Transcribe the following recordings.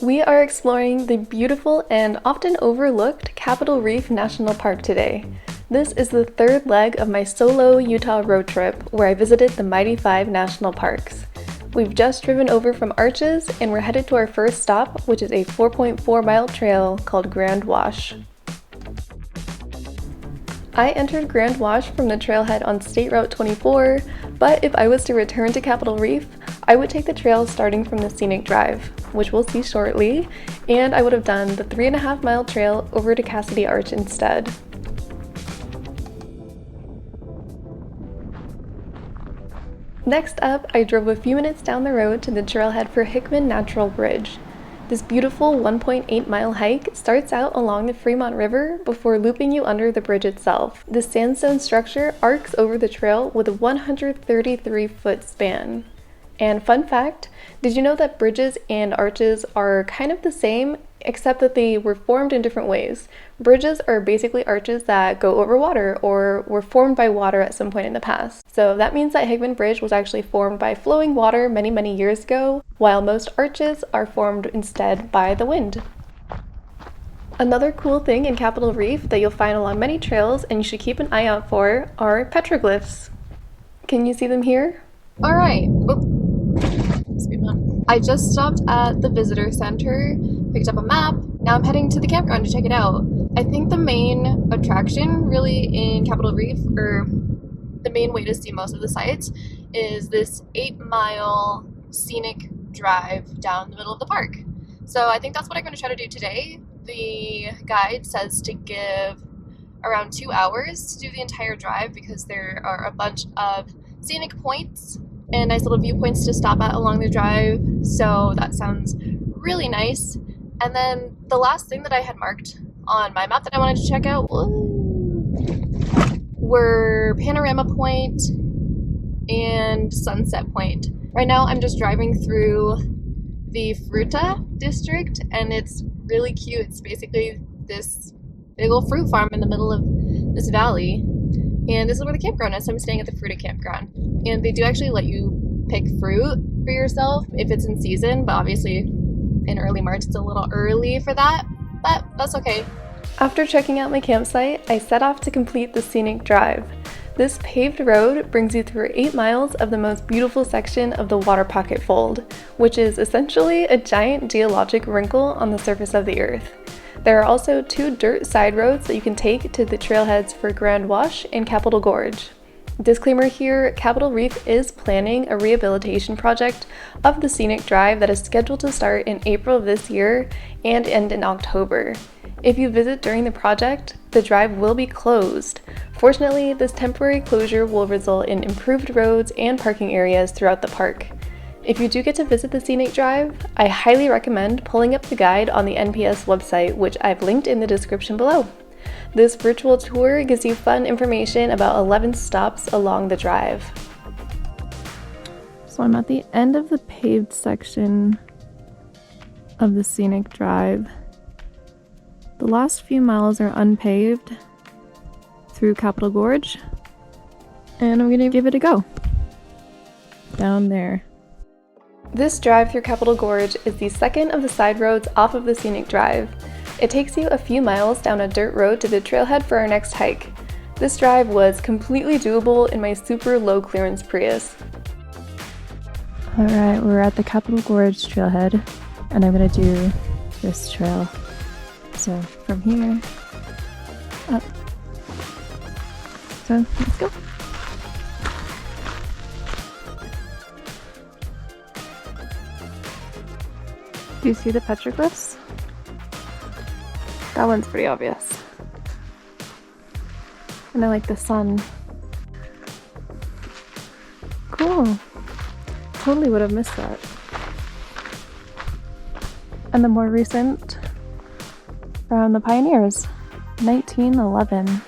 We are exploring the beautiful and often overlooked Capitol Reef National Park today. This is the third leg of my solo Utah road trip where I visited the Mighty Five National Parks. We've just driven over from Arches and we're headed to our first stop, which is a 4.4-mile trail called Grand Wash. I entered Grand Wash from the trailhead on State Route 24, but if I was to return to Capitol Reef, I would take the trail starting from the Scenic Drive, which we'll see shortly, and I would have done the 3.5-mile trail over to Cassidy Arch instead. Next up, I drove a few minutes down the road to the trailhead for Hickman Natural Bridge. This beautiful 1.8-mile hike starts out along the Fremont River before looping you under the bridge itself. The sandstone structure arcs over the trail with a 133-foot span. And fun fact, did you know that bridges and arches are kind of the same, except that they were formed in different ways? Bridges are basically arches that go over water or were formed by water at some point in the past. So that means that Hickman Bridge was actually formed by flowing water many, many years ago, while most arches are formed instead by the wind. Another cool thing in Capitol Reef that you'll find along many trails and you should keep an eye out for are petroglyphs. Can you see them here? All right. I just stopped at the visitor center, picked up a map. Now I'm heading to the campground to check it out. I think the main attraction really in Capitol Reef, or the main way to see most of the sites, is this 8-mile scenic drive down the middle of the park. So I think that's what I'm going to try to do today. The guide says to give around 2 hours to do the entire drive because there are a bunch of scenic points and nice little viewpoints to stop at along the drive, so that sounds really nice. And then the last thing that I had marked on my map that I wanted to check out were Panorama Point and Sunset Point. Right now I'm just driving through the Fruita District and it's really cute. It's basically this big old fruit farm in the middle of this valley. And this is where the campground is, so I'm staying at the Fruita campground. And they do actually let you pick fruit for yourself if it's in season, but obviously in early March it's a little early for that, but that's okay. After checking out my campsite, I set off to complete the scenic drive. This paved road brings you through 8 miles of the most beautiful section of the Water Pocket Fold, which is essentially a giant geologic wrinkle on the surface of the earth. There are also 2 dirt side roads that you can take to the trailheads for Grand Wash and Capitol Gorge. Disclaimer here, Capitol Reef is planning a rehabilitation project of the scenic drive that is scheduled to start in April of this year and end in October. If you visit during the project, the drive will be closed. Fortunately, this temporary closure will result in improved roads and parking areas throughout the park. If you do get to visit the scenic drive, I highly recommend pulling up the guide on the NPS website, which I've linked in the description below. This virtual tour gives you fun information about 11 stops along the drive. So I'm at the end of the paved section of the scenic drive. The last few miles are unpaved through Capitol Gorge, and I'm going to give it a go. Down there. This drive through Capitol Gorge is the second of the side roads off of the scenic drive. It takes you a few miles down a dirt road to the trailhead for our next hike. This drive was completely doable in my super low clearance Prius. Alright, we're at the Capitol Gorge trailhead, and I'm gonna do this trail. So from here, up. So let's go. Do you see the petroglyphs? That one's pretty obvious. And I like the sun. Cool. Totally would have missed that. And the more recent from the pioneers, 1911.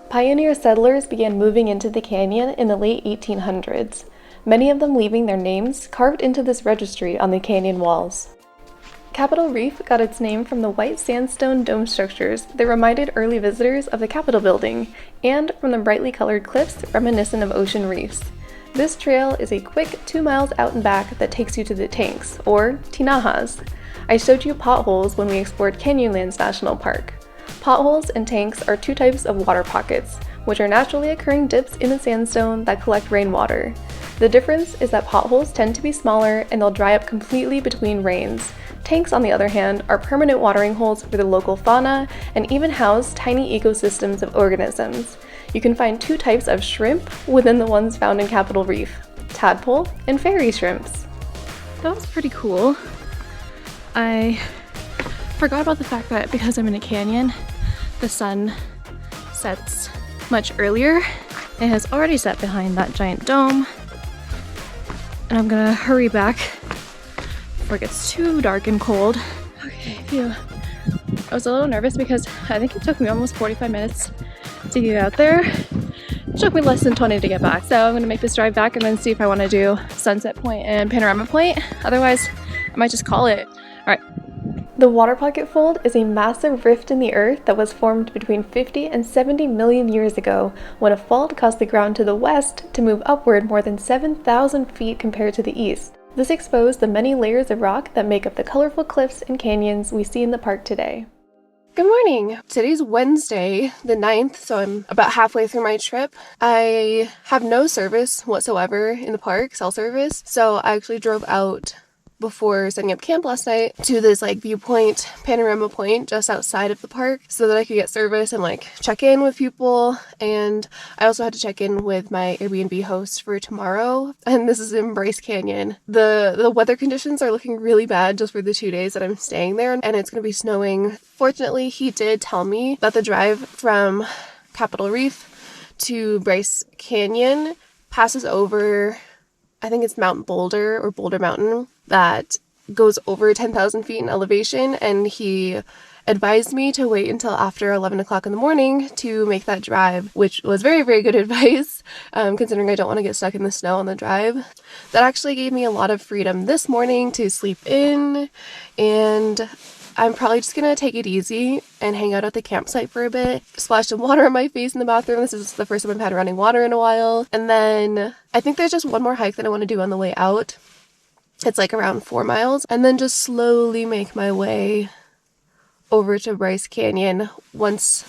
Pioneer settlers began moving into the canyon in the late 1800s, many of them leaving their names carved into this registry on the canyon walls. Capitol Reef got its name from the white sandstone dome structures that reminded early visitors of the Capitol building, and from the brightly colored cliffs reminiscent of ocean reefs. This trail is a quick 2 miles out and back that takes you to the tanks, or tinahas. I showed you potholes when we explored Canyonlands National Park. Potholes and tanks are two types of water pockets, which are naturally occurring dips in the sandstone that collect rainwater. The difference is that potholes tend to be smaller and they'll dry up completely between rains. Tanks, on the other hand, are permanent watering holes for the local fauna and even house tiny ecosystems of organisms. You can find two types of shrimp within the ones found in Capitol Reef: tadpole and fairy shrimps. That was pretty cool. I forgot about the fact that because I'm in a canyon, the sun sets much earlier. It has already set behind that giant dome. And I'm gonna hurry back before it gets too dark and cold. Okay, phew. I was a little nervous because I think it took me almost 45 minutes to get out there. It took me less than 20 to get back. So I'm gonna make this drive back and then see if I wanna do Sunset Point and Panorama Point. Otherwise, I might just call it. All right. The water pocket fold is a massive rift in the earth that was formed between 50 and 70 million years ago when a fault caused the ground to the west to move upward more than 7,000 feet compared to the east. This exposed the many layers of rock that make up the colorful cliffs and canyons we see in the park today. Good morning! Today's Wednesday, the 9th, so I'm about halfway through my trip. I have no service whatsoever in the park, cell service, so I actually drove out before setting up camp last night to this viewpoint, panorama point just outside of the park so that I could get service and check in with people. And I also had to check in with my Airbnb host for tomorrow, and this is in Bryce Canyon. The weather conditions are looking really bad just for the 2 days that I'm staying there, and it's going to be snowing. Fortunately, he did tell me that the drive from Capitol Reef to Bryce Canyon passes over, I think it's Mount Boulder or Boulder Mountain, that goes over 10,000 feet in elevation, and he advised me to wait until after 11 o'clock in the morning to make that drive, which was very, very good advice, considering I don't want to get stuck in the snow on the drive. That actually gave me a lot of freedom this morning to sleep in, and I'm probably just gonna take it easy and hang out at the campsite for a bit. Splash some water on my face in the bathroom. This is the first time I've had running water in a while. And then I think there's just one more hike that I want to do on the way out. It's around 4 miles, and then just slowly make my way over to Bryce Canyon once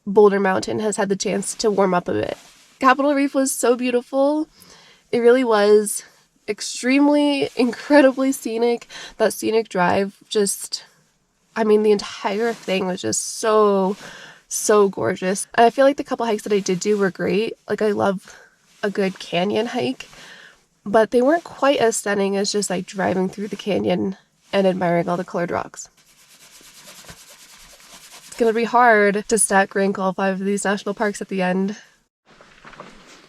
Boulder Mountain has had the chance to warm up a bit. Capitol Reef was so beautiful. It really was extremely, incredibly scenic. That scenic drive the entire thing was just so gorgeous. And I feel like the couple hikes that I did do were great. I love a good canyon hike, but they weren't quite as stunning as just driving through the canyon and admiring all the colored rocks. It's gonna be hard to rank all 5 of these national parks at the end.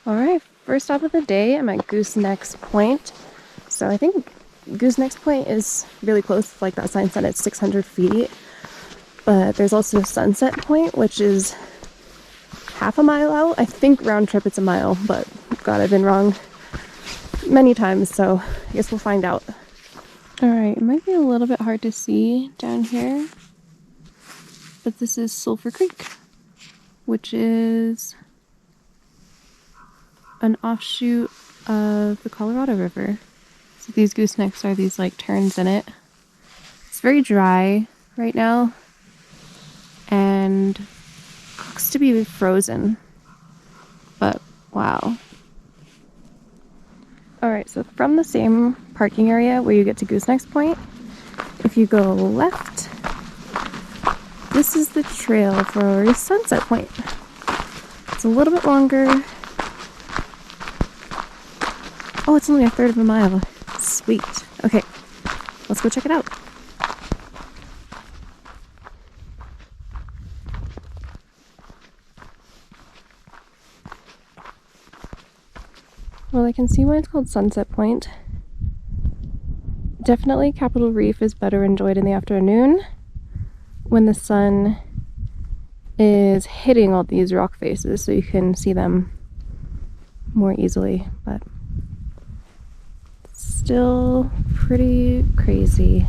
All right, first stop of the day, I'm at Goosenecks Point. So I think Goosenecks Point is really close, that sign said it's 600 feet. But there's also Sunset Point, which is half a mile out. I think round trip it's a mile, but God, I've been wrong many times, so I guess we'll find out. Alright, it might be a little bit hard to see down here, but this is Sulphur Creek, which is an offshoot of the Colorado River. So these goosenecks are these turns in it. It's very dry right now and looks to be frozen, but wow. Alright, so from the same parking area where you get to Goosenecks Point, if you go left, this is the trail for Sunset Point. It's a little bit longer. Oh, it's only a third of a mile. Sweet. Okay, let's go check it out. Well, I can see why it's called Sunset Point. Definitely Capitol Reef is better enjoyed in the afternoon when the sun is hitting all these rock faces, so you can see them more easily, but still pretty crazy.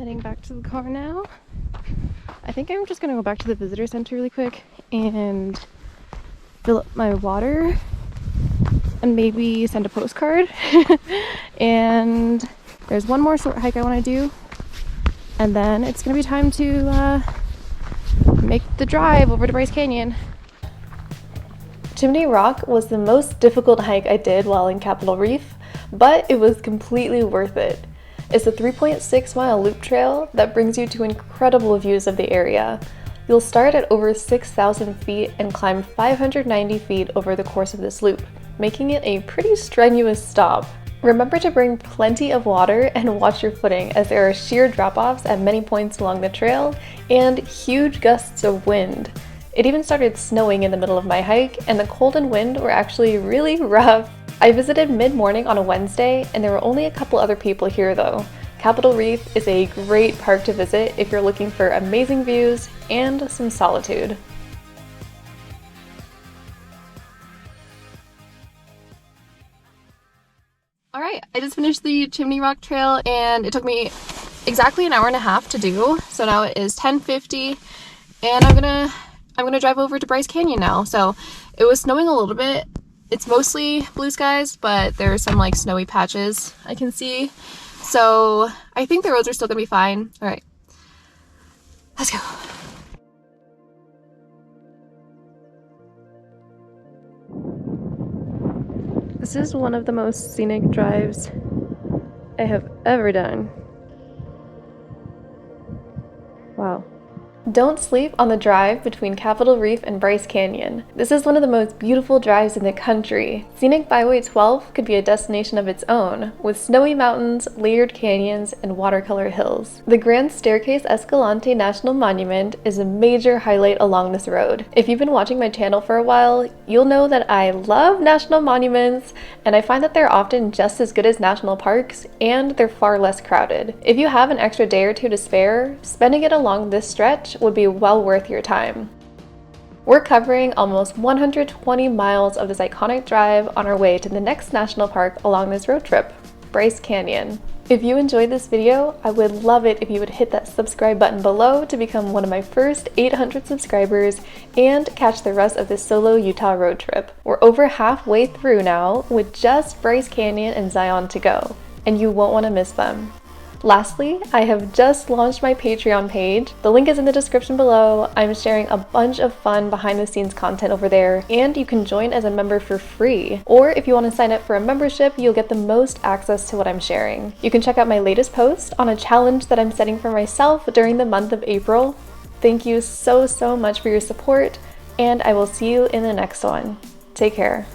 Heading back to the car now. I think I'm just gonna go back to the visitor center really quick and fill up my water and maybe send a postcard. And there's one more short hike I want to do, and then it's gonna be time to make the drive over to Bryce Canyon. Chimney Rock was the most difficult hike I did while in Capitol Reef, but it was completely worth it. It's a 3.6-mile loop trail that brings you to incredible views of the area. You'll start at over 6,000 feet and climb 590 feet over the course of this loop, making it a pretty strenuous stop. Remember to bring plenty of water and watch your footing, as there are sheer drop-offs at many points along the trail and huge gusts of wind. It even started snowing in the middle of my hike, and the cold and wind were actually really rough. I visited mid-morning on a Wednesday, and there were only a couple other people here though. Capitol Reef is a great park to visit if you're looking for amazing views and some solitude. Alright, I just finished the Chimney Rock Trail and it took me exactly an hour and a half to do. So now it is 10:50 and I'm gonna drive over to Bryce Canyon now. So it was snowing a little bit. It's mostly blue skies, but there are some like snowy patches I can see. So I think the roads are still gonna be fine. All right, let's go. This is one of the most scenic drives I have ever done. Wow. Don't sleep on the drive between Capitol Reef and Bryce Canyon. This is one of the most beautiful drives in the country. Scenic Byway 12 could be a destination of its own, with snowy mountains, layered canyons, and watercolor hills. The Grand Staircase Escalante National Monument is a major highlight along this road. If you've been watching my channel for a while, you'll know that I love national monuments, and I find that they're often just as good as national parks, and they're far less crowded. If you have an extra day or two to spare, spending it along this stretch would be well worth your time. We're covering almost 120 miles of this iconic drive on our way to the next national park along this road trip, Bryce Canyon. If you enjoyed this video, I would love it if you would hit that subscribe button below to become one of my first 800 subscribers and catch the rest of this solo Utah road trip. We're over halfway through now with just Bryce Canyon and Zion to go, and you won't want to miss them. Lastly, I have just launched my Patreon page. The link is in the description below. I'm sharing a bunch of fun behind the scenes content over there, and you can join as a member for free. Or if you want to sign up for a membership, you'll get the most access to what I'm sharing. You can check out my latest post on a challenge that I'm setting for myself during the month of April. Thank you so much for your support, and I will see you in the next one. Take care.